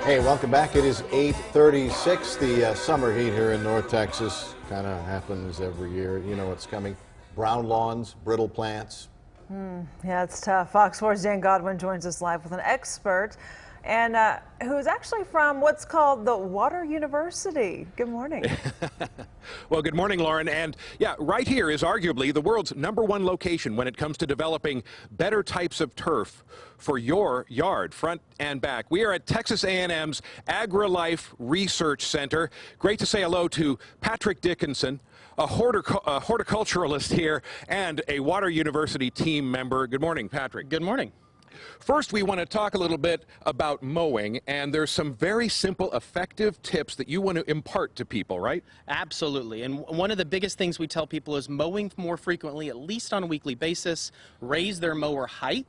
Hey, welcome back. It is 8:36. The summer heat here in North Texas kind of happens every year. You know what's coming. Brown lawns, brittle plants. Yeah, it's tough. Fox 4's Dan Godwin joins us live with an expert and who is actually from what's called the Water University. Good morning. Well, good morning, Lauren. And yeah, right here is arguably the world's #1 location when it comes to developing better types of turf for your yard, front and back. We are at Texas A&M's AgriLife Research Center. Great to say hello to Patrick Dickinson, a horticulturalist here and a Water University team member. Good morning, Patrick. Good morning. First, we want to talk a little bit about mowing, and there's some very simple, effective tips that you want to impart to people, right? Absolutely. And one of the biggest things we tell people is mowing more frequently, at least on a weekly basis, raise their mower height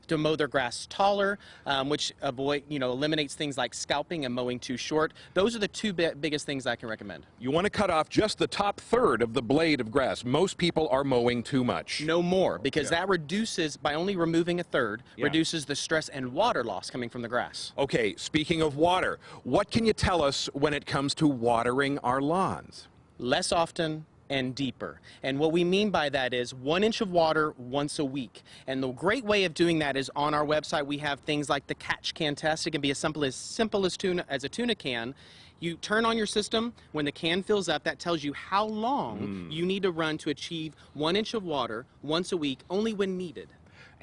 to mow their grass taller, which eliminates things like scalping and mowing too short. Those are the two biggest things I can recommend. You want to cut off just the top third of the blade of grass. Most people are mowing too much. No more, because that reduces, by only removing a third, reduces the stress and water loss coming from the grass. Okay, speaking of water, what can you tell us when it comes to watering our lawns? Less often and deeper. And what we mean by that is 1 inch of water once a week. And the great way of doing that is on our website we have things like the catch can test. It can be as simple as a tuna can. You turn on your system, when the can fills up, that tells you how long you need to run to achieve 1 inch of water once a week, only when needed.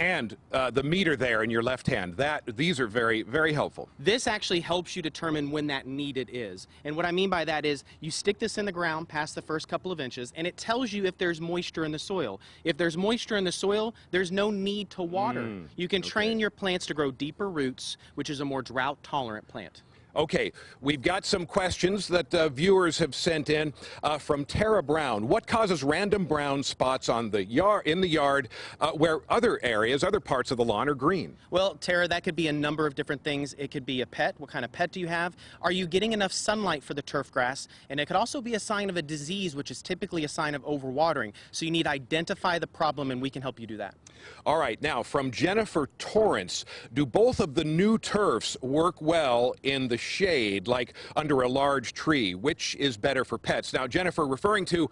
And the meter there in your left hand, these are very, very helpful. This actually helps you determine when that needed is. And what I mean by that is you stick this in the ground past the first couple of inches, and it tells you if there's moisture in the soil. If there's moisture in the soil, there's no need to water. You can train your plants to grow deeper roots, which is a more drought-tolerant plant. Okay, we've got some questions that viewers have sent in from Tara Brown. What causes random brown spots on the in the yard where other parts of the lawn are green? Well, Tara, that could be a number of different things. It could be a pet. What kind of pet do you have? Are you getting enough sunlight for the turf grass? And it could also be a sign of a disease, which is typically a sign of overwatering. So you need to identify the problem, and we can help you do that. All right, now from Jennifer Torrance, do both of the new turfs work well in the shade, like under a large tree? Which is better for pets? Now, Jennifer, referring to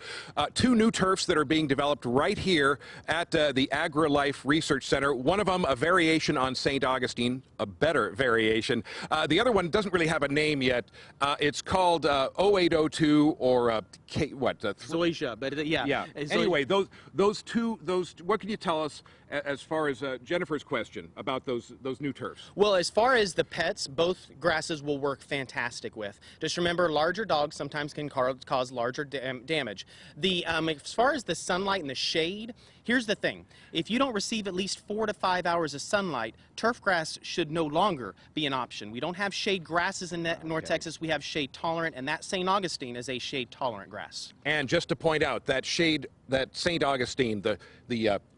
two new turfs that are being developed right here at the AgriLife Research Center. One of them, a variation on St. Augustine, a better variation. The other one doesn't really have a name yet. It's called 0802 or Zoysia, but yeah. Anyway, those two, what can you tell us as far as Jennifer's question about those new turfs? Well, as far as the pets, both grasses will work fantastic with. Just remember, larger dogs sometimes can cause larger damage. As far as the sunlight and the shade, here's the thing. If you don't receive at least 4 to 5 hours of sunlight, turf grass should no longer be an option. We don't have shade grasses in North Texas. We have shade tolerant, and that St. Augustine is a shade tolerant grass. And just to point out, that St. Augustine, the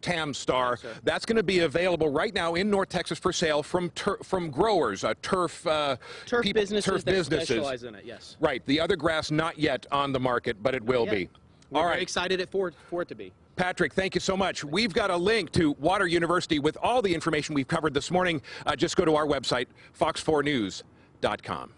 Tam Star, that's going to be available right now in North Texas for sale from growers, turf businesses that specialize in it. Yes. Right. The other grass not yet on the market, but it will be. We're very excited for it to be. Patrick, thank you so much. We've got a link to Water University with all the information we've covered this morning. Just go to our website, fox4news.com.